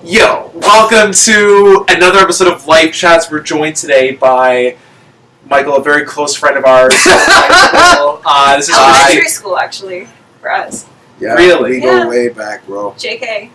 Yo, welcome to another episode of Life Chats. We're joined today by Michael, a very close friend of ours. This is elementary school, actually, for us. Yeah, really? We go way back, bro. JK.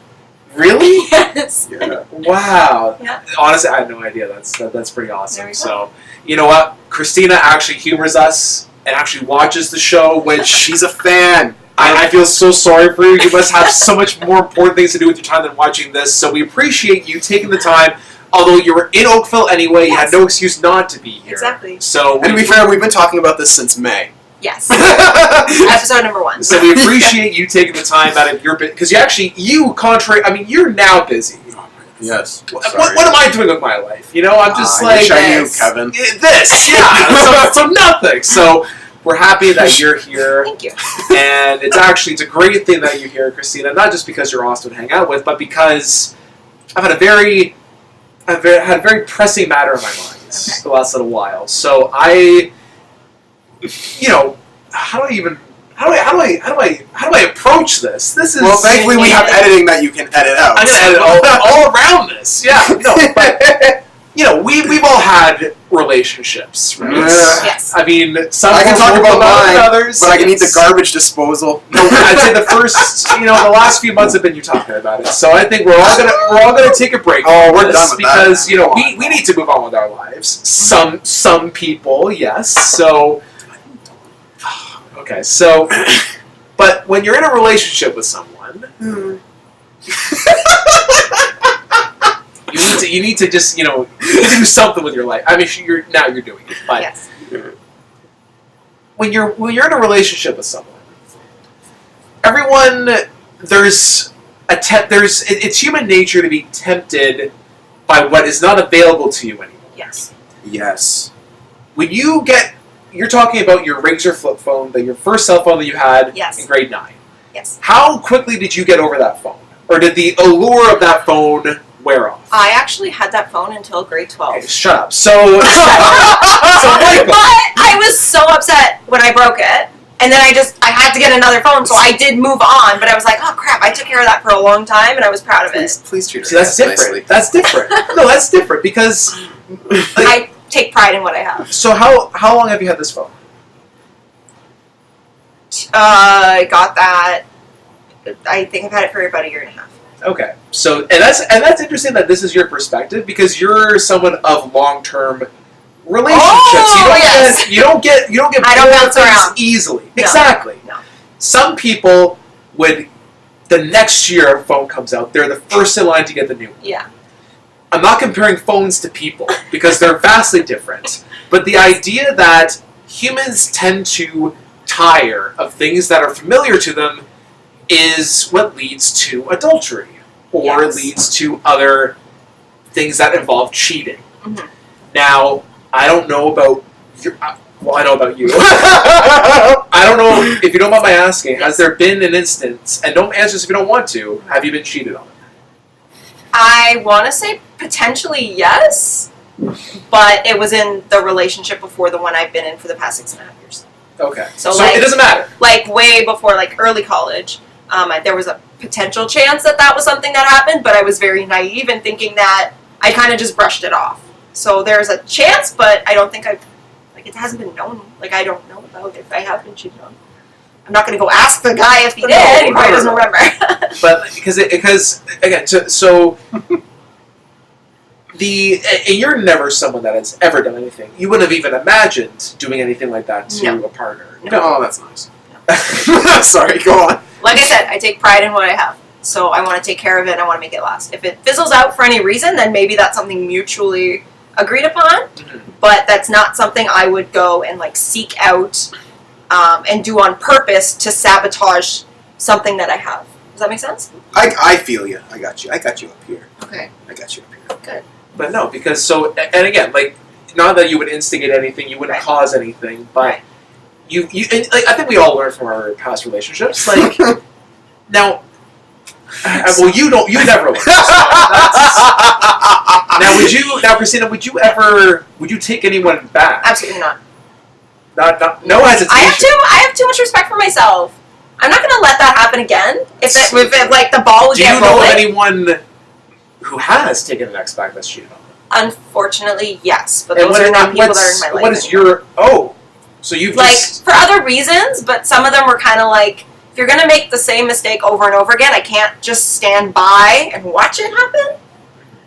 Really? Yes. Yeah. Wow. Yeah. Honestly, I had no idea. That's pretty awesome. There we go. So, you know what? Kristina actually humors us and actually watches the show, which She's a fan. I feel so sorry for you. You must have so much more important things to do with your time than watching this. So we appreciate you taking the time. Although you were in Oakville anyway, you had no excuse not to be here. Exactly. So, And to be fair, we've been talking about this since May. Yes. Episode number 1. So we appreciate you taking the time out of your because you're now busy. Yes. What am I doing with my life? You know, I'm just I like wish I knew, this. Kevin. this. Yeah. so nothing. So we're happy that you're here. Thank you. And it's a great thing that you're here, Kristina. Not just because you're awesome to hang out with, but because I've had a very pressing matter in my mind the last little while. So how do I approach this? This is Thankfully we have editing that you can edit out. I'm gonna edit all around this. Yeah, no, but we've all had relationships, right? Yes. I mean, some I can talk about mine, others, but I can eat the garbage disposal. No, I'd say the last few months have been you talking about it. So I think we're all gonna take a break. Oh, from we're this done with because that. we need to move on with our lives. Some people, yes. So okay, so but when you're in a relationship with someone. You need to just do something with your life. I mean, you're doing it, but Yes. when you're in a relationship with someone, everyone it's human nature to be tempted by what is not available to you anymore. Yes. Yes. When you're talking about your Razor flip phone, your first cell phone that you had in grade 9. Yes. How quickly did you get over that phone, or did the allure of that phone wear off? I actually had that phone until grade 12. Okay, shut up. So Michael. But I was so upset when I broke it. And then I had to get another phone, so I did move on. But I was like, oh crap, I took care of that for a long time, and I was proud of it. Please treat her. See, that's different. nicely. That's different. No, that's different because. I take pride in what I have. So how long have you had this phone? I got that. I think I've had it for about a year and a half. Okay, so and that's interesting that this is your perspective because you're someone of long-term relationships. Oh, yes. You don't get I don't bounce things around easily. No. Exactly. No. Some people would. The next year a phone comes out, they're the first in line to get the new one. Yeah. I'm not comparing phones to people because they're vastly different. But the idea that humans tend to tire of things that are familiar to them is what leads to adultery or leads to other things that involve cheating. Mm-hmm. Now, I don't know about I know about you. I don't know if you don't mind my asking, has there been an instance, and don't answer this if you don't want to, have you been cheated on? I want to say potentially yes, but it was in the relationship before the one I've been in for the past 6.5 years. Okay. So it doesn't matter. Like way before early college, there was a potential chance that was something that happened, but I was very naive in thinking that I kind of just brushed it off. So there's a chance, but I don't think it hasn't been known. I don't know about if I have been cheated on. I'm not going to go ask the guy if he did. He probably doesn't remember. But because again, so and you're never someone that has ever done anything. You wouldn't have even imagined doing anything like that to a partner. No, that's nice. No. Sorry, go on. Like I said, I take pride in what I have. So I want to take care of it and I want to make it last. If it fizzles out for any reason, then maybe that's something mutually agreed upon. Mm-hmm. But that's not something I would go and seek out and do on purpose to sabotage something that I have. Does that make sense? I feel you. I got you up here. Okay. I got you up here. Good. But no, because and again, not that you would instigate anything, you wouldn't cause anything, but you and, I think we all learn from our past relationships. Now, well, you never learn. Now, Kristina, would you take anyone back? Absolutely not. No hesitation. I have too much respect for myself. I'm not going to let that happen again. If the ball would Do get you know rolling. of anyone who has taken an ex back that's cheated on them? Unfortunately, yes, but And those are not people that are in my life. What is anymore. so you've like just... for other reasons, but some of them were kind of like, if you're gonna make the same mistake over and over again, I can't just stand by and watch it happen.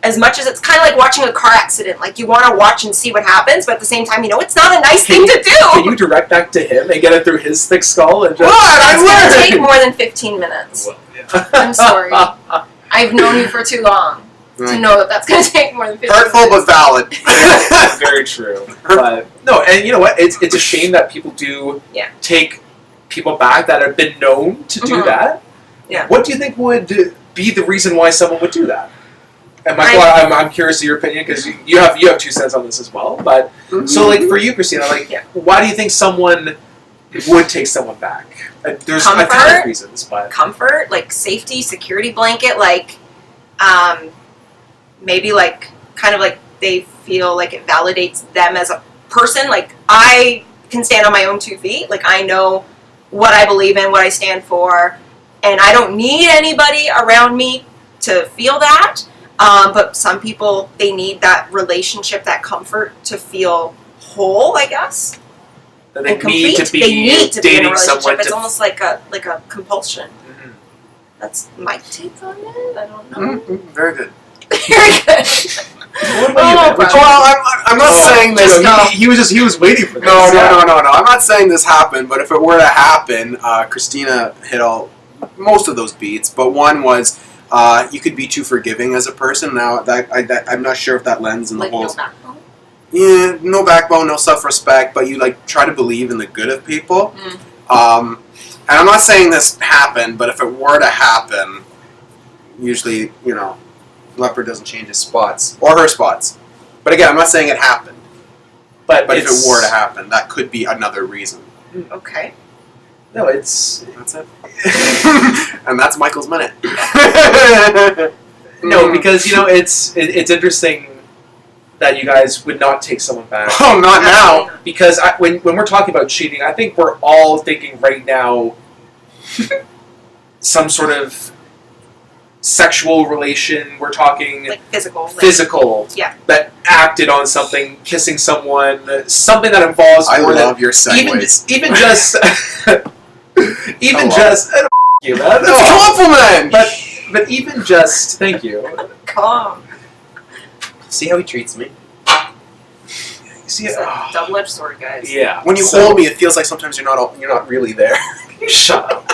As much as it's kind of like watching a car accident, like you want to watch and see what happens, but at the same time, it's not a nice thing to do. Can you direct back to him and get it through his thick skull and just... It's gonna take more than 15 minutes. Well, I'm sorry. I've known you for too long to know that that's gonna take more than 15 Hurtful minutes. but valid. Very true. But no, and you know what? It's a shame that people do take people back that have been known to do that. Yeah. What do you think would be the reason why someone would do that? And Michael, I'm curious of your opinion because you have 2 cents on this as well. But so, like for you, Kristina, why do you think someone would take someone back? There's a ton of reasons, but comfort, like safety, security blanket, like maybe like kind of like they feel like it validates them as a person. Like I can stand on my own 2 feet. Like I know what I believe in, what I stand for, and I don't need anybody around me to feel that. But some people, they need that relationship, that comfort to feel whole, I guess. they and need complete. to be They need to be in a dating someone. relationship. It's almost like a compulsion. Mhm. That's my take on it. I don't know. Very good. Very good. What about you, man? Brad. Well, I'm not saying this. He was waiting for this. No. I'm not saying this happened, but if it were to happen, Kristina hit most of those beats. But one was you could be too forgiving as a person. Now I'm not sure if that lends in the Like whole. no backbone. Yeah, no backbone, no self-respect, but you like try to believe in the good of people. And I'm not saying this happened, but if it were to happen, usually leopard doesn't change his spots or her spots. But again, I'm not saying it happened. But if it were to happen, that could be another reason. Okay. No, That's it. And that's Michael's minute. no, because it's interesting that you guys would not take someone back. Oh, not now. Because when we're talking about cheating, I think we're all thinking right now some sort of sexual relation. We're talking Like physical. physical. Yeah. That acted on something, kissing someone, something that involves I more love your segues. even just even just you, man. That's a compliment. But even just thank you. Calm. See how he treats me. See, It's a double-edged sword, guys. yeah. When you hold me, it feels like sometimes you're not really there. Shut up,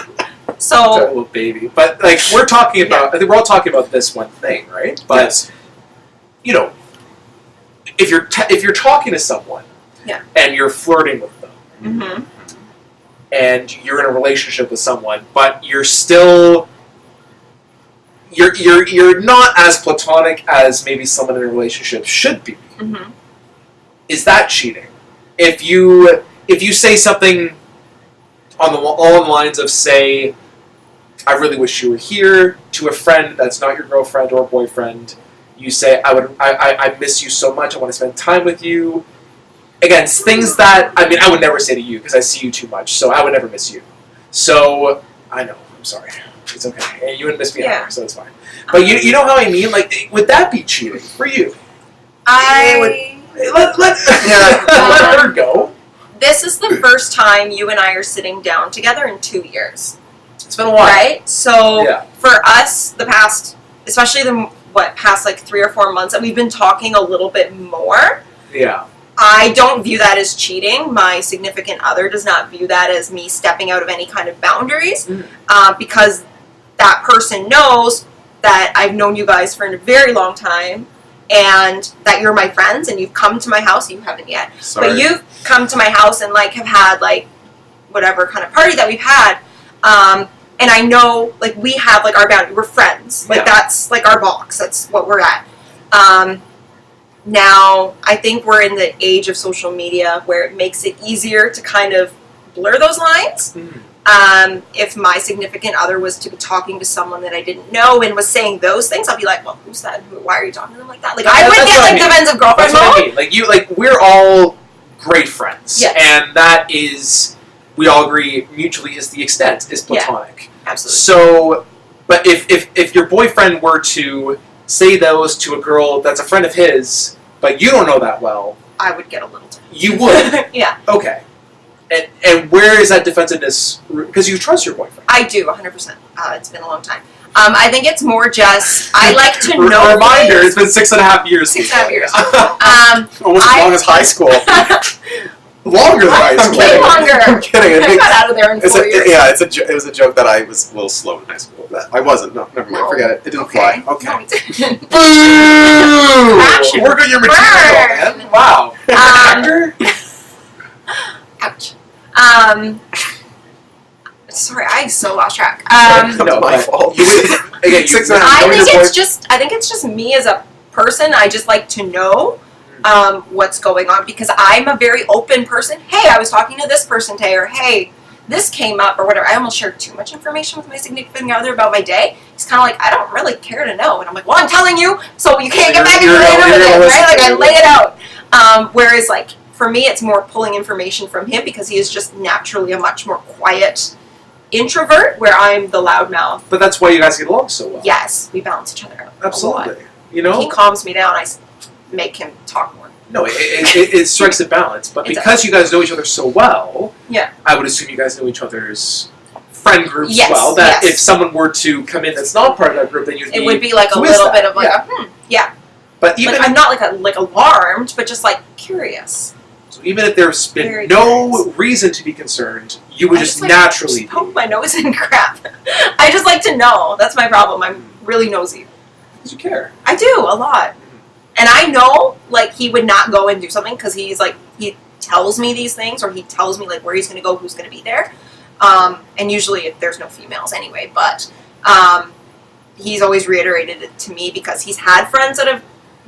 So little baby. But like we're talking about, I think we're all talking about this one thing, right? But Yes. if you're talking to someone, and you're flirting with them, and you're in a relationship with someone, but you're still you're not as platonic as maybe someone in a relationship should be. Is that cheating? If you say something along the lines of, say, I really wish you were here, to a friend that's not your girlfriend or boyfriend, you say, I miss you so much, I want to spend time with you. Again, it's things that, I would never say to you because I see you too much, so I would never miss you. So, I know, I'm sorry. It's okay. Hey, you wouldn't miss me either, so it's fine. But you know how I mean? Like, would that be cheating for you? Let her go. This is the first time you and I are sitting down together in 2 years. It's been a while. Right? So, Yeah. for us, the past, especially the past like 3 or 4 months, that we've been talking a little bit more. Yeah. I don't view that as cheating. My significant other does not view that as me stepping out of any kind of boundaries, because that person knows that I've known you guys for a very long time, and that you're my friends, and you've come to my house. You haven't yet, Sorry. but you've come to my house and like have had like whatever kind of party that we've had, and I know like we have like our boundary. We're friends. Like that's like our box. That's what we're at. Now, I think we're in the age of social media where it makes it easier to kind of blur those lines. If my significant other was to be talking to someone that I didn't know and was saying those things, I'd be like, well, who's that? Why are you talking to them like that? Like, I would get like defensive girlfriend That's what mode. I mean. We're all great friends. Yes. And that is, we all agree mutually, is the extent, is platonic. Absolutely. So, but if your boyfriend were to say those to a girl that's a friend of his, but you don't know that well, I would get a little tense. you would. Yeah. Okay. And where is that defensiveness? Because you trust your boyfriend. I do, 100%. It's been a long time. I think it's more just, I like to know. Reminder, it's been 6.5 years. 6.5 years. Almost as long as high school. Longer than high school. Way longer. I'm kidding. I got out of there in 4 years. Yeah, it was a joke that I was a little slow in high school. I wasn't. No, never mind. No. Forget it. It didn't fly. Okay. No, it didn't. Boo! Passion. Work on your material, Burn. man. Wow. Ouch. Sorry, I so lost track. That was my fault. Again, 6.5. I think it's just me as a person. I just like to know what's going on because I'm a very open person. Hey, I was talking to this person today, or hey, this came up, or whatever. I almost share too much information with my significant other about my day. He's kind of like, I don't really care to know, and I'm like, well, I'm telling you, so you can't get back in later with it, right? Like I lay it out. Whereas like for me, it's more pulling information from him because he is just naturally a much more quiet introvert, where I'm the loudmouth. But that's why you guys get along so well. Yes, we balance each other out. Absolutely. A lot. You know? He calms me down. I make him talk more. No, it strikes a balance. But because you guys know each other so well, yeah, I would assume you guys know each other's friend groups yes, well. That yes. if someone were to come in that's not part of that group, then it would be like a little bit of like yeah. But even like, I'm not like alarmed, but just like curious. So even if there's been Very no curious. reason to be concerned, you would just like, naturally just poke my nose in crap. I just like to know. That's my problem. I'm really nosy. because you care. I do a lot, and I know like he would not go and do something because he's like he tells me these things, or he tells me like where he's going to go, who's going to be there, and usually there's no females anyway. But he's always reiterated it to me because he's had friends that have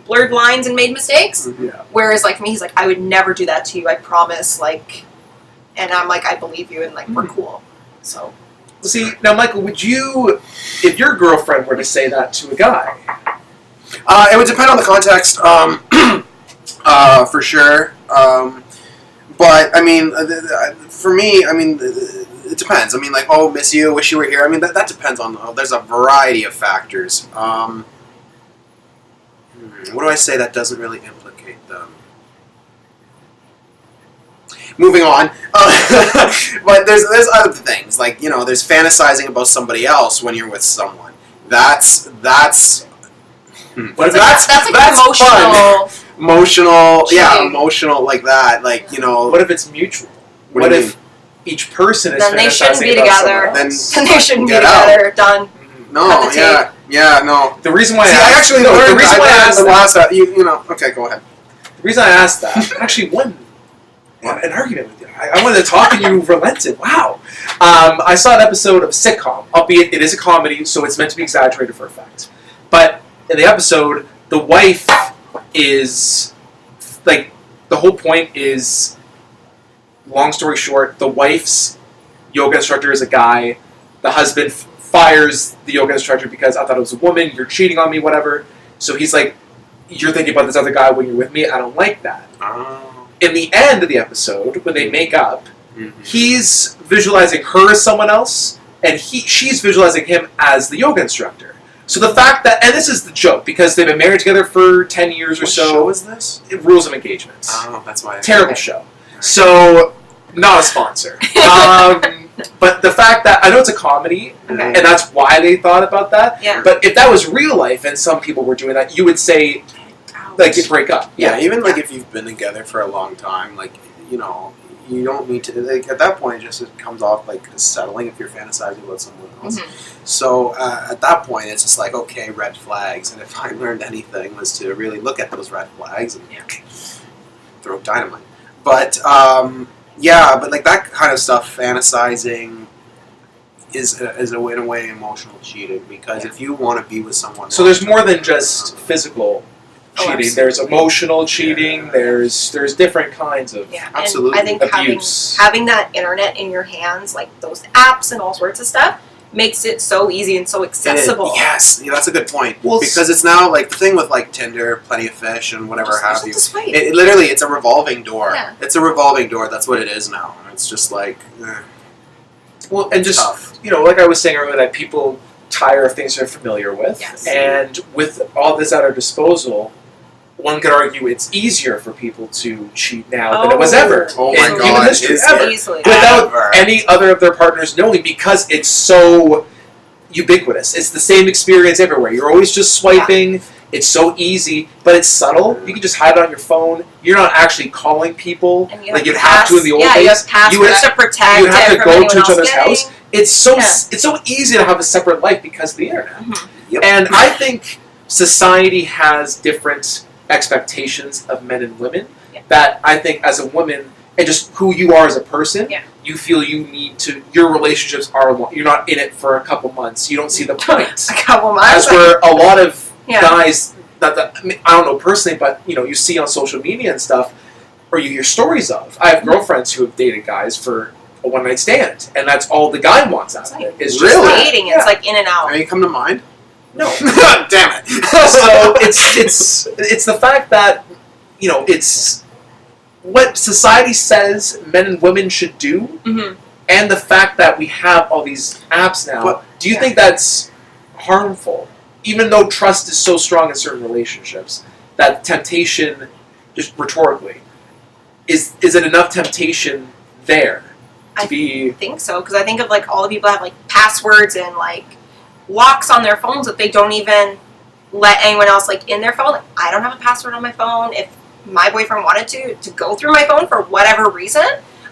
blurred lines and made mistakes. Yeah. Whereas like me, he's like, I would never do that to you. I promise. Like, and I'm like, I believe you, and like we're cool. So. See, now, Michael, would you, if your girlfriend were to say that to a guy? It would depend on the context, for sure. But I mean, for me, I mean, it depends. I mean, like, oh, miss you, wish you were here. I mean, that depends on. There's a variety of factors. What do I say that doesn't really implicate them? Moving on. But there's other things, like, you know, there's fantasizing about somebody else when you're with someone. That's emotional. Fun. Emotional, yeah, cheating. Emotional like that. Like, you know. What if it's mutual? What if each person is then they shouldn't be fantasizing about together. someone else? Then they shouldn't be Get out. together. Done. No, Cut the tape. yeah, no. The reason why See, I actually the learned reason why I asked the that, last. You know. Okay, go ahead. the reason I asked that, I actually won an argument with you. I wanted to talk and you relented. Wow. I saw an episode of a sitcom, albeit it is a comedy, so it's meant to be exaggerated for effect. But in the episode, the wife is, like, the whole point is, long story short, the wife's yoga instructor is a guy. The husband fires the yoga instructor because I thought it was a woman. You're cheating on me, whatever. So he's like, you're thinking about this other guy when you're with me. I don't like that. In the end of the episode, when they make up, he's visualizing her as someone else, and she's visualizing him as the yoga instructor. So the fact that, and this is the joke, because they've been married together for 10 years or What so. show is this? Rules of Engagement. Oh, that's why. Terrible Okay. show. So, not a sponsor. But the fact that, I know it's a comedy, Okay. and that's why they thought about that, Yeah. but if that was real life and some people were doing that, you would say, like, you break up. Yeah, even like if you've been together for a long time, like, you know, you don't need to. Like, at that point, it comes off like settling if you're fantasizing about someone else. So at that point, it's just like, okay, red flags. And if I learned anything, was to really look at those red flags and throw dynamite. But yeah, but like that kind of stuff, fantasizing is in a way emotional cheating, because if you want to be with someone, So there's more than just physical cheating. absolutely. There's emotional cheating. There's different kinds of. Yeah, Absolutely. And I think Abuse. having that internet in your hands, like those apps and all sorts of stuff, makes it so easy and so accessible. Yes, yeah, that's a good point. Well, because it's now like the thing with like Tinder, Plenty of Fish, and whatever Just have you. to swipe. It literally, it's a revolving door. Yeah. It's a revolving door. That's what it is now. It's just like, Well, and just tough. like I was saying earlier, that people tire of things they're familiar with. Yes. And with all this at our disposal, one could argue it's easier for people to cheat now than it was ever Oh in my human God, history, is ever. it? Easily. Without Ever. any other of their partners knowing, because it's so ubiquitous. It's the same experience everywhere. You're always just swiping. It's so easy, but it's subtle. You can just hide it on your phone. You're not actually calling people And you like you'd pass- have to in the old you days. have passwords to protect You have it to from go anyone to each else other's getting. house. It's so Yeah. it's so easy to have a separate life because of the internet. Mhm. Yep. And I think society has different expectations of men and women Yeah. that I think as a woman and just who you are as a person, Yeah. you feel you need to, your relationships are long. You're not in it for a couple months. You don't see the point. A couple months. As where a lot of Yeah. guys, I mean, I don't know personally, but you see on social media and stuff, or you hear stories of. I have girlfriends who have dated guys for a one night stand, and that's all the guy wants out of it. Is just Really? that. Dating, Yeah. it's like in and out. Any come to mind? No. Damn it. So it's the fact that it's what society says men and women should do, Mm-hmm. and the fact that we have all these apps now. But- Do you Yeah. think that's harmful? Even though trust is so strong in certain relationships, that temptation, just rhetorically, is it enough temptation there to I be? I think so, because I think of like all the people have like passwords and like locks on their phones that they don't even let anyone else like in their phone. Like, I don't have a password on my phone. If my boyfriend wanted to go through my phone for whatever reason,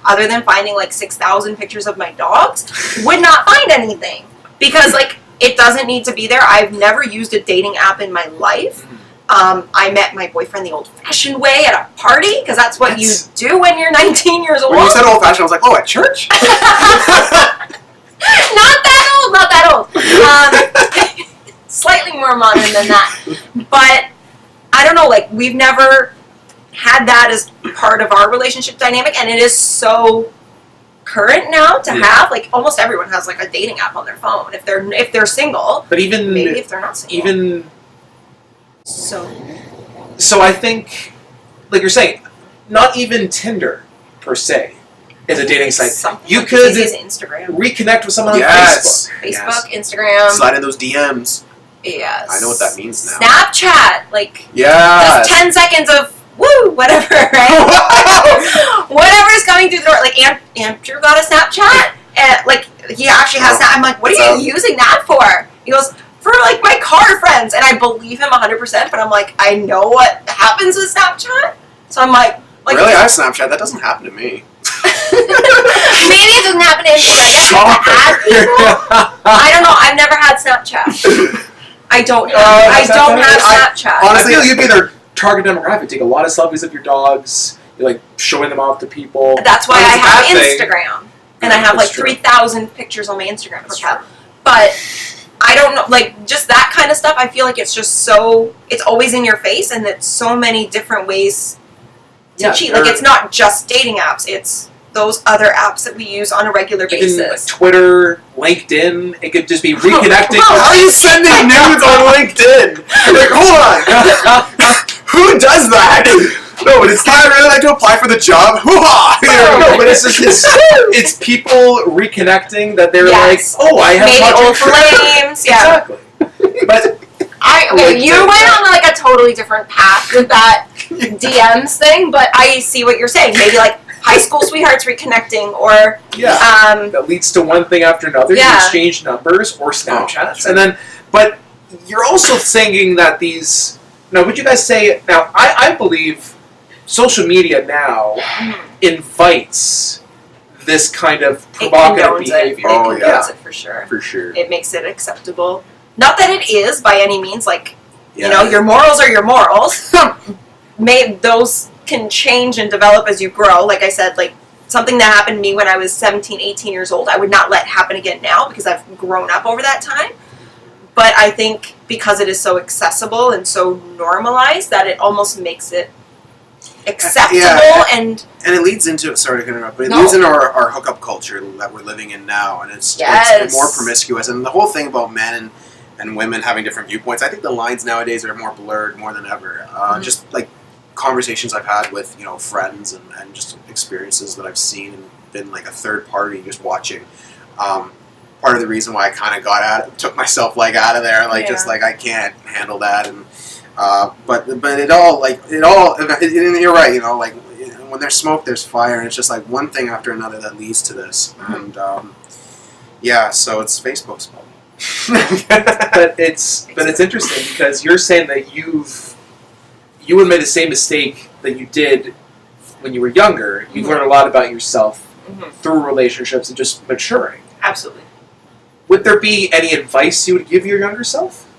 other than finding like 6,000 pictures of my dogs, would not find anything because like it doesn't need to be there. I've never used a dating app in my life. I met my boyfriend the old-fashioned way at a party because that's what you do when you're 19 years old. When you said old-fashioned, I was like, oh, at church? Not that old. Slightly more modern than that. But I don't know, like we've never had that as part of our relationship dynamic, and it is so current now to have. Like almost everyone has like a dating app on their phone if they're single. But even Maybe if they're not single. even so so, I think, like you're saying, not even Tinder per se is a dating site. something You like could as easy as Instagram. reconnect with someone Yes. on Facebook, Yes. Instagram. Slide in those DMs. Yes. I know what that means now. Snapchat, like Yes. just 10 seconds of woo, whatever, right? Whatever's coming through the door. Like Andrew got a Snapchat, and like he actually has that. I'm like, what are you using that for? He goes, for like my car friends, and I believe him 100%. But I'm like, I know what happens with Snapchat, so I'm like Really? I have Snapchat. That doesn't happen to me. maybe it doesn't happen to him. I guess you have to add people. I don't know. I've never had Snapchat. I don't. I don't have Snapchat. Honestly, I feel you'd be their target demographic. Take a lot of selfies of your dogs. You're like showing them off to people. That's why But I it's have that thing. Instagram, and I have That's like true. 3,000 pictures on my Instagram That's profile. true. But I don't know, like just that kind of stuff. I feel like it's just so it's always in your face, and it's so many different ways to Yeah, cheat. Like there- it's not just dating apps; it's those other apps that we use on a regular Even like basis. Twitter, LinkedIn. It could just be reconnecting. How are you sending nudes on LinkedIn? Like, hold on. Who does that? No, but it's not really like to apply for the job. Hoo-ha! No, but it's just it's people reconnecting that they're Yes. like, oh, I have Maybe much old in flames, yeah. Exactly. But Okay, you LinkedIn, went yeah. on like a totally different path with that DMs thing, but I see what you're saying. Maybe like high school sweethearts reconnecting, or yeah. that leads to one thing after another. Yeah. You exchange numbers or Snapchats, sure. and then, but you're also thinking that these. Now, would you guys say? Now, I believe social media now invites this kind of provocative condones behavior. It Oh, condones yeah. it for sure. For sure. It makes it acceptable. Not that it is by any means. Like Yeah. you know, your morals are your morals. Those can change and develop as you grow. Like I said, like something that happened to me when I was 17, 18 years old, I would not let happen again now because I've grown up over that time. But I think because it is so accessible and so normalized that it almost makes it acceptable and And it leads into, sorry to interrupt, but it No. leads into our hookup culture that we're living in now, and it's Yes. more promiscuous. And the whole thing about men and women having different viewpoints, I think the lines nowadays are more blurred more than ever. Just like conversations I've had with friends and just experiences that I've seen and been like a third party just watching. part of the reason why I kind of took myself like out of there, like just Yeah. like I can't handle that, and but it all and you're right, you know, like when there's smoke, there's fire, and it's just like one thing after another that leads to this, and yeah, so it's Facebook's fault. but it's interesting because you're saying that you would make the same mistake that you did when you were younger. You've learned a lot about yourself through relationships and just maturing. Absolutely. Would there be any advice you would give your younger self?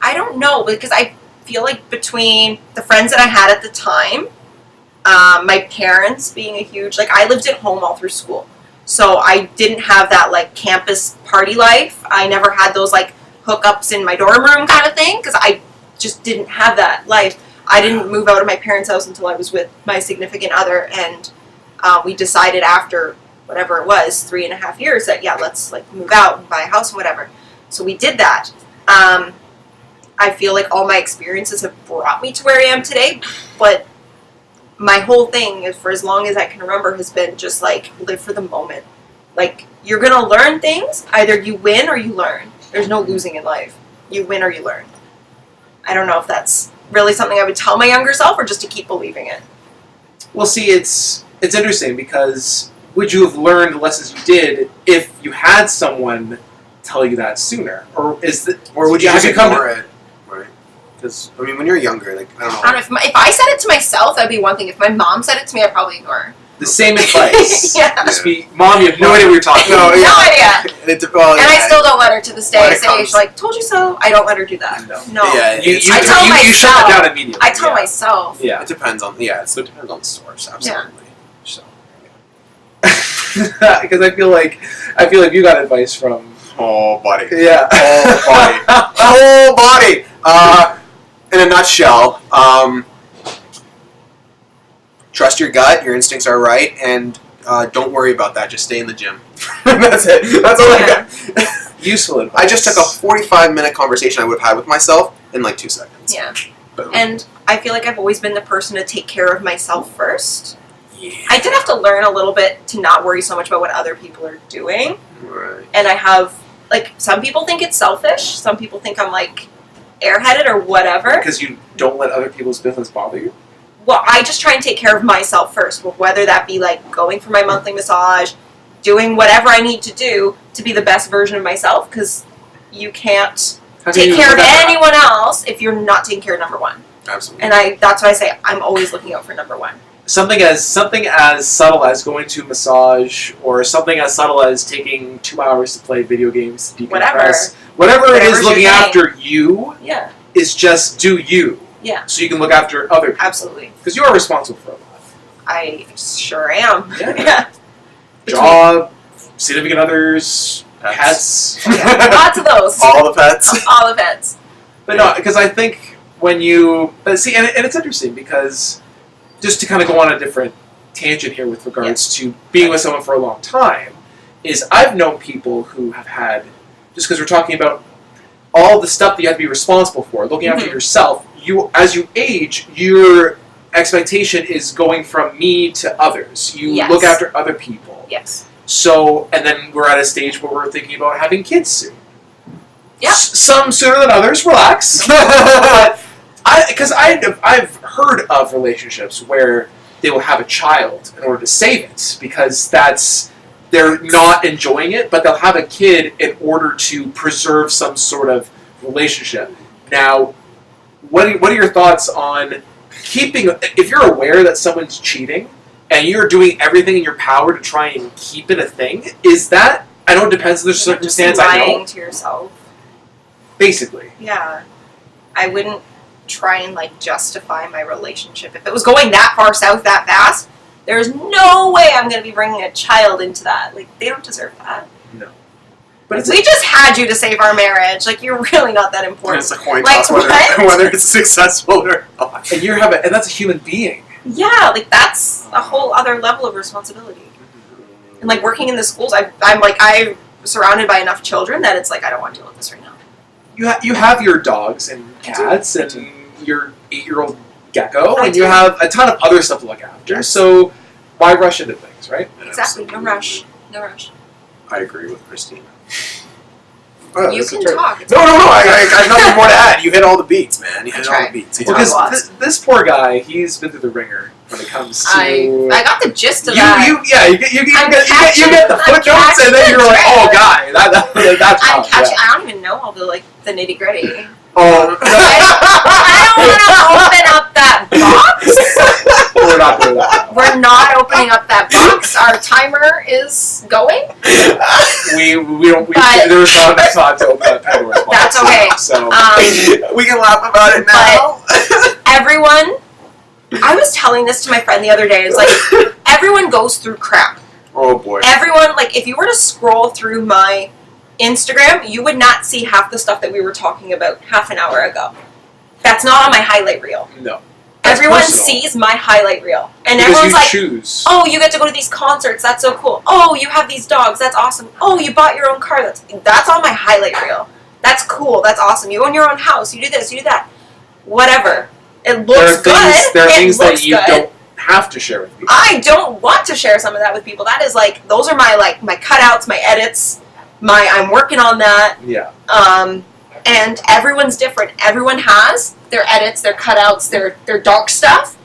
I don't know, because I feel like between the friends that I had at the time, my parents being a huge, like, I lived at home all through school, so I didn't have that, like, campus party life. I never had those, like, hookups in my dorm room kind of thing, because I just didn't have that life. I didn't move out of my parents' house until I was with my significant other, and we decided after whatever it was, 3.5 years, that yeah, let's like move out and buy a house and whatever. So we did that. I feel like all my experiences have brought me to where I am today, but my whole thing is, for as long as I can remember, has been just like live for the moment. Like, you're gonna learn things. Either you win or you learn. There's no losing in life. You win or you learn. I don't know if that's really something I would tell my younger self, or just to keep believing it. Well, see, it's interesting because would you have learned the lessons you did if you had someone tell you that sooner, or would you just have come ignore it? Right? Because I mean, when you're younger, like I don't know. I don't know, if I said it to myself, that'd be one thing. If my mom said it to me, I'd probably ignore her. the same advice? Yeah. Just be, Mom, you have no idea what you're talking about. No idea. And I yeah. still don't let her to this day When it say, comes- she's like, told you so. I don't let her do that. No. Yeah, You I tell you shut it myself. down immediately. I tell yeah. myself. Yeah. It depends on so it depends on the source, absolutely. So Because I feel like you got advice from. whole body. Yeah. Whole body. In a nutshell, trust your gut. Your instincts are right, and don't worry about that. Just stay in the gym. That's it. That's all I got. Useful advice. I just took a 45-minute conversation I would have had with myself in like 2 seconds. Yeah. Boom. And I feel like I've always been the person to take care of myself first. Yeah. I did have to learn a little bit to not worry so much about what other people are doing. Right. And I have, like, some people think it's selfish. Some people think I'm, like, airheaded or whatever. Because you don't let other people's business bother you? Well, I just try and take care of myself first. Whether that be, like, going for my monthly massage, doing whatever I need to do to be the best version of myself. Because you can't How can take you care of remember that? anyone else if you're not taking care of number one. Absolutely. And that's why I say I'm always looking out for number one. Something as subtle as going to a massage, or something as subtle as taking 2 hours to play video games, to decompress. Whatever it is, Whatever's looking your thing. after you Yeah. is just do you. Yeah. So you can look after other people. Absolutely. Because you are responsible for a lot. I sure am. Yeah. Yeah. Job, significant others, pets. Lots of those. All the pets. All the pets. But no, because I think when you... But see, and it's interesting because... Just to kind of go on a different tangent here with regards to being with someone for a long time, is I've known people who have had, just because we're talking about all the stuff that you have to be responsible for, looking after yourself, as you age, your expectation is going from me to others. You Yes. look after other people. Yes. So, and then we're at a stage where we're thinking about having kids soon. Yeah. Some sooner than others, relax. But because I've heard of relationships where they will have a child in order to save it because they're not enjoying it, but they'll have a kid in order to preserve some sort of relationship. Now, what are your thoughts on keeping? If you're aware that someone's cheating and you're doing everything in your power to try and keep it a thing, is that? I know it depends on the You're just circumstance. I lying know. to yourself. Basically. Yeah. I wouldn't try and like justify my relationship. If it was going that far south that fast, there's no way I'm going to be bringing a child into that. Like, they don't deserve that. No. But We just had you to save our marriage. Like, you're really not that important. It's a coin Like, toss what? whether it's successful or not. and and that's a human being. Yeah, like, that's a whole other level of responsibility. And like, working in the schools, I'm surrounded by enough children that it's like, I don't want to deal with this right now. You have your dogs and cats and your 8-year-old gecko, I and you do. have a ton of other stuff to look after. Yes. So why rush into things, right? Exactly. No rush. No rush. I agree with Kristina. You can talk. No, I have nothing more to add. You hit all the beats, man. You hit all the beats. Because this poor guy, he's been through the ringer when it comes to. I got the gist of you that. You get the footnotes, and then you're like, oh, guy, that's I'm catching. I don't even know all the nitty gritty. Oh, I don't want to open up that box. We're not doing that. We're not opening up that box. Our timer is going. There's not enough time to open that Pandora's box. That's okay. So we can laugh about it now. Everyone, I was telling this to my friend the other day. It's like everyone goes through crap. Oh boy. Everyone, if you were to scroll through my Instagram, you would not see half the stuff that we were talking about half an hour ago. That's not on my highlight reel. No. Everyone sees my highlight reel. And because everyone's like, choose. oh, you get to go to these concerts. That's so cool. Oh, you have these dogs. That's awesome. Oh, you bought your own car. That's on my highlight reel. That's cool. That's awesome. You own your own house. You do this. You do that. Whatever. It looks good. There are things that you don't have to share with people. I don't want to share some of that with people. That is those are my my cutouts, my edits. I'm working on that. Yeah. And everyone's different. Everyone has their edits, their cutouts, their dark stuff.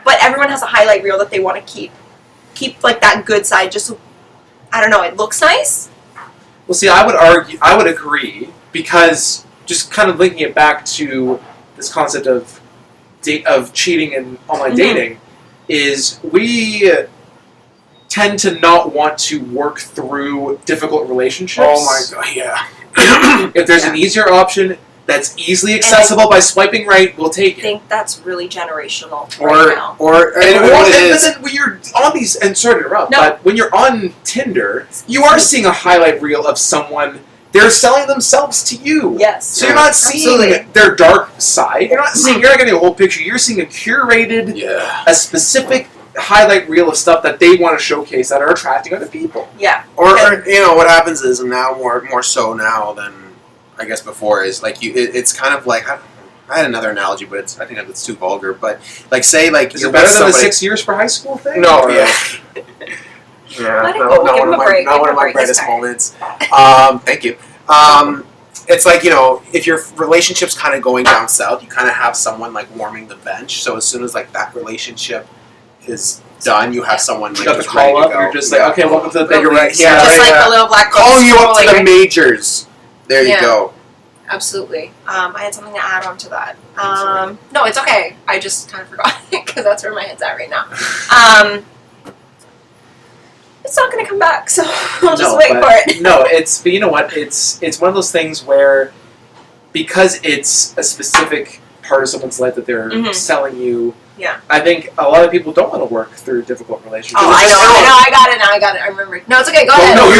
But everyone has a highlight reel that they want to keep. Keep that good side. Just I don't know. It looks nice. Well, see, I would agree, because just kind of linking it back to this concept of cheating and online dating is we tend to not want to work through difficult relationships. Oh my god, yeah. If there's an easier option that's easily accessible by swiping right, we'll take it. I think that's really generational right now. Then when you're on these, and sorry to interrupt, but when you're on Tinder, you are seeing a highlight reel of someone. They're selling themselves to you. Yes. So you're not seeing their dark side. You're not getting a whole picture. You're seeing a curated, a specific highlight reel of stuff that they want to showcase that are attracting other people. Yeah. Or what happens is, and now more so now than I guess before, is it's kind of like, I had another analogy, but I think it's too vulgar. But say is it better than the 6 years for high school thing? No. Or? Yeah. Let it go. Give him a break. Not one of my brightest moments. Thank you. It's if your relationship's kind of going down south, you kind of have someone warming the bench. So as soon as that relationship is done, you have someone you got the call up. You're just okay, welcome to the big. You're right. Yeah, just the little black calling you up to the majors. There you go. Absolutely. I had something to add on to that. No, it's okay. I just kind of forgot because that's where my head's at right now. It's not going to come back, so I'll just wait for it. No, but you know what? It's one of those things where, because it's a specific part of someone's life that they're selling you. Yeah. I think a lot of people don't want to work through difficult relationships. Oh, I know. I got it. I remember. No, it's okay. Go ahead. No, you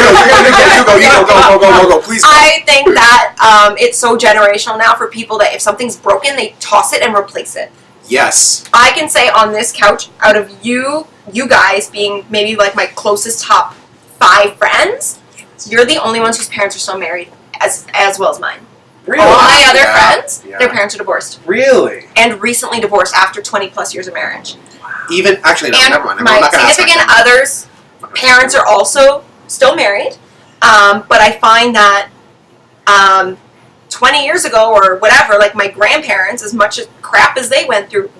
go. Please go. I think that it's so generational now for people that if something's broken, they toss it and replace it. Yes. I can say on this couch, out of you guys being maybe my closest top 5 friends, you're the only ones whose parents are still married, as well as mine. Really? All my other friends, their parents are divorced. Really? And recently divorced after 20 plus years of marriage. Even, actually, no, and never mind. My significant others' parents are also still married, but I find that 20 years ago or whatever, my grandparents, as much crap as they went through,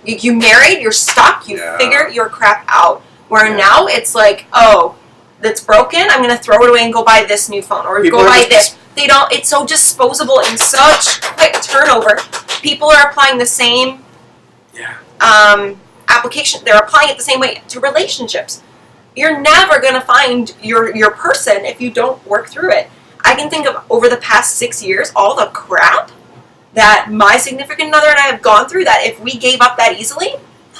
you married, you're stuck, you figure your crap out. Where now it's oh, that's broken, I'm going to throw it away and go buy this new phone, or go buy this. They don't, it's so disposable and such quick turnover. People are applying the same application. They're applying it the same way to relationships. You're never going to find your person if you don't work through it. I can think of over the past 6 years, all the crap that my significant other and I have gone through, that if we gave up that easily,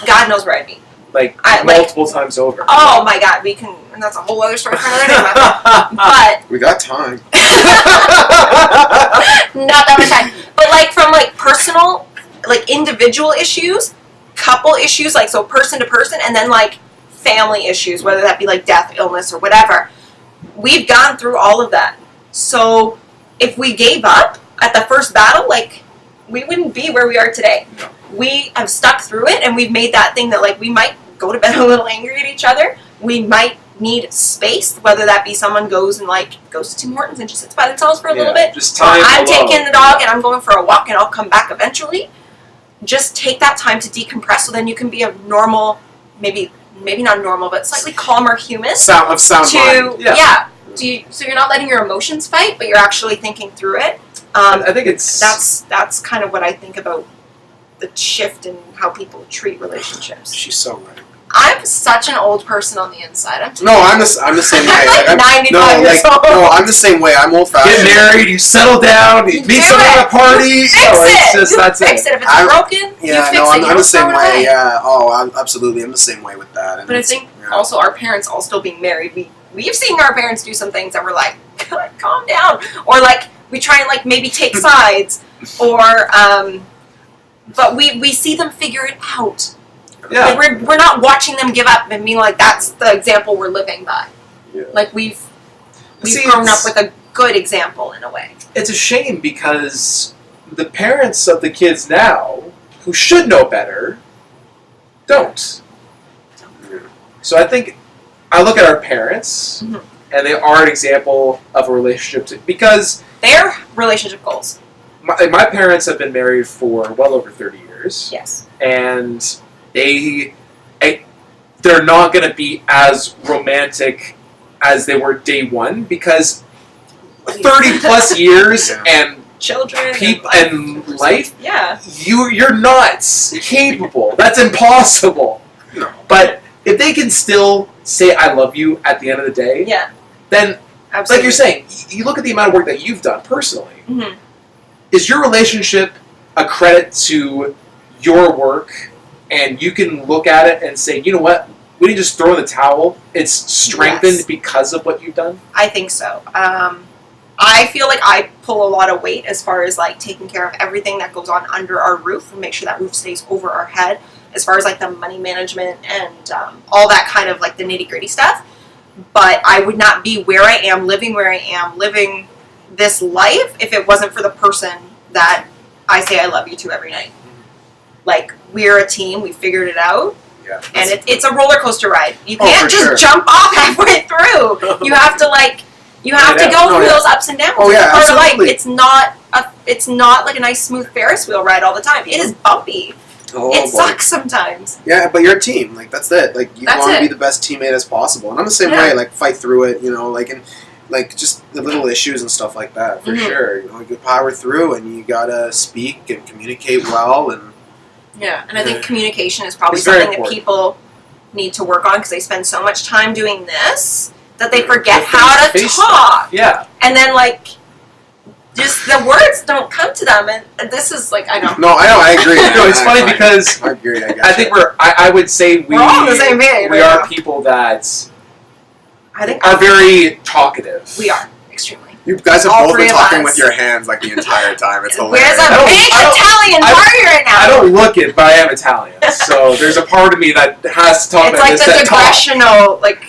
God knows where I'd be. Multiple times over. Oh my God, we can, and that's a whole other story for another day. But we got time. Not that much time. But from personal, individual issues, couple issues, so person to person, and then family issues, whether that be death, illness, or whatever. We've gone through all of that. So if we gave up at the first battle, we wouldn't be where we are today. We have stuck through it, and we've made that thing that we might go to bed a little angry at each other. We might need space, whether that be someone goes to Tim Hortons and just sits by themselves for a little bit. Just time I'm alone. taking the dog and I'm going for a walk and I'll come back eventually. Just take that time to decompress, so then you can be a normal, maybe not normal, but slightly calmer human. Sound mind. Yeah. So you're not letting your emotions fight, but you're actually thinking through it. I think it's that's kind of what I think about the shift in how people treat relationships. She's so right. I'm such an old person on the inside. I'm the same way. I'm like 95 years old. No, I'm the same way. I'm old fashioned. get married, you settle down, you meet someone at a party. That's Fix it. If it's broken, Yeah, you fix no, it. I'm the same way. Yeah. Oh, absolutely. I'm the same way with that. And But I think also our parents all still being married, we've seen our parents do some things that we're like, calm down, or like we try and like maybe take sides, or but we see them figure it out. Yeah. Like we're not watching them give up and being like, that's the example we're living by. Yeah. Like we've See, grown up with a good example in a way. It's a shame because the parents of the kids now, who should know better, don't. So I think I look at our parents, Mhm. and they are an example of a relationship because Their relationship goals. my parents have been married for well over 30 years, Yes. and they're not going to be as romantic as they were day one because 30 plus years Yeah. and Children. people and life, Yeah. you're not capable. That's impossible. No. But if they can still say I love you at the end of the day, Yeah. then Absolutely. like you're saying, you look at the amount of work that you've done personally. Mhm. Is your relationship a credit to your work, and you can look at it and say, you know what, we didn't just throw in the towel. It's strengthened Yes. because of what you've done. I think so. I feel like I pull a lot of weight as far as like taking care of everything that goes on under our roof and make sure that roof stays over our head, as far as like the money management and all that kind of like the nitty gritty stuff. But I would not be where I am, living this life if it wasn't for the person that I say I love you to every night. Like, we're a team, we figured it out. Yeah. And it's a roller coaster ride. You Oh, can't for just sure. jump off halfway through. You have to Yeah. go through yeah. those ups and downs. Oh, It's yeah, part of life. absolutely. It's not like a nice smooth Ferris wheel ride all the time. It is bumpy. Oh, It boy. sucks sometimes. Yeah, but you're a team. Like, that's it. Like, you That's want to it. be the best teammate as possible. And I'm the same Yeah. way. Like, fight through it, like, and, like, just the little issues and stuff like that, for Mhm. sure. You power through, and you gotta speak and communicate well, and Yeah, and I think Yeah. communication is probably It's very something that important. people need to work on because they spend so much time doing this that they The forget how to face-to-face talk. Yeah. And then, like, just the words don't come to them. And this is, like, I know. no, I agree. No, it's funny because I agree. I think I would say We're all on the same page we right are now. people that I think are very talkative. we are, extremely. You guys have all both three been of talking us. with your hands like the entire time. It's Where's hilarious. a big Italian I don't- party right now? I don't look it, but I am Italian, so there's a part of me that has to talk It's about like this. the That talk digressional, like,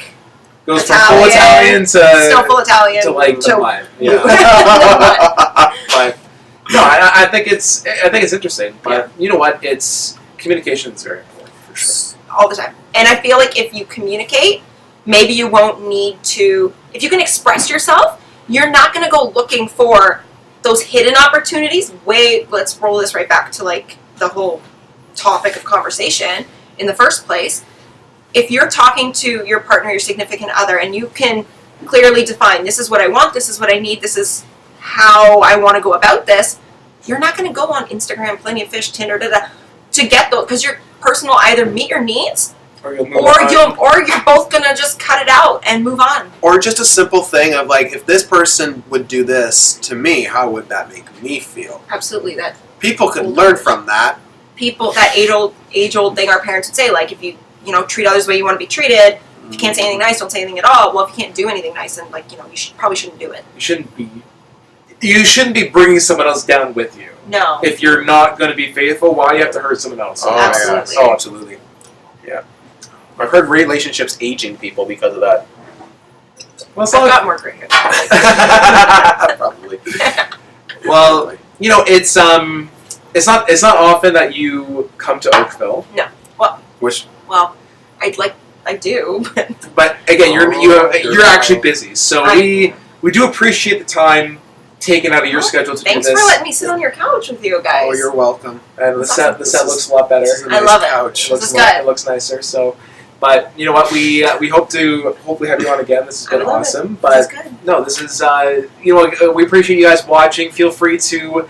goes from full Italian still full Italian. to like the to- vibe. Yeah. But no, I think it's interesting. But you know what? Communication is very important for sure. all the time. And I feel like if you communicate, maybe you won't need to, if you can express yourself, you're not going to go looking for those hidden opportunities. Let's roll this right back to like the whole topic of conversation in the first place. If you're talking to your partner, your significant other, and you can clearly define, this is what I want, this is what I need, this is how I want to go about this, you're not going to go on Instagram, Plenty of Fish, Tinder, to get those, because your person will either meet your needs, Or you'll move or on. you're both gonna just cut it out and move on. Or just a simple thing of like, if this person would do this to me, how would that make me feel? Absolutely, that People could learn from that. people, that age old thing our parents would say, like, if you treat others the way you want to be treated, if you can't say anything nice, don't say anything at all. Well, if you can't do anything nice, then like, probably shouldn't do it. You shouldn't be bringing someone else down with you. No. If you're not going to be faithful, why do you have to hurt someone else? Oh, Absolutely. yeah. Oh, absolutely. Yeah. I've heard relationships aging people because of that. Well, it's I've not got more gray hair. Probably. well, it's not often that you come to Oakville. Which Well, I do. But again, you're actually busy, so we do appreciate the time taken out of your schedule to Thanks do this. for letting me sit on your couch with you guys. Oh, you're welcome. And the set looks a lot better. This is a I nice love it. couch. This is good. It looks nicer. So, but you know what? We hope to hopefully have you on again. This has been I love awesome. it. But This is good. no, this is we appreciate you guys watching. Feel free to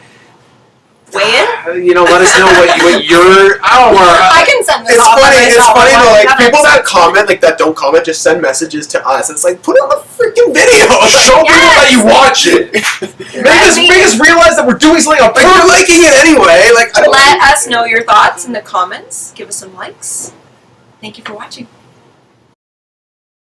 Weigh in? let us know what you're. I don't know. I can send this It's off funny. by It's myself. funny I though. Like haven't people that sent- comment, like that don't comment, just send messages to us. It's like put it on the freaking video. Show people that you watch it. Make us realize that we're doing something on Like we're liking it anyway. Like I don't Let us know your thoughts in the comments. Give us some likes. Thank you for watching.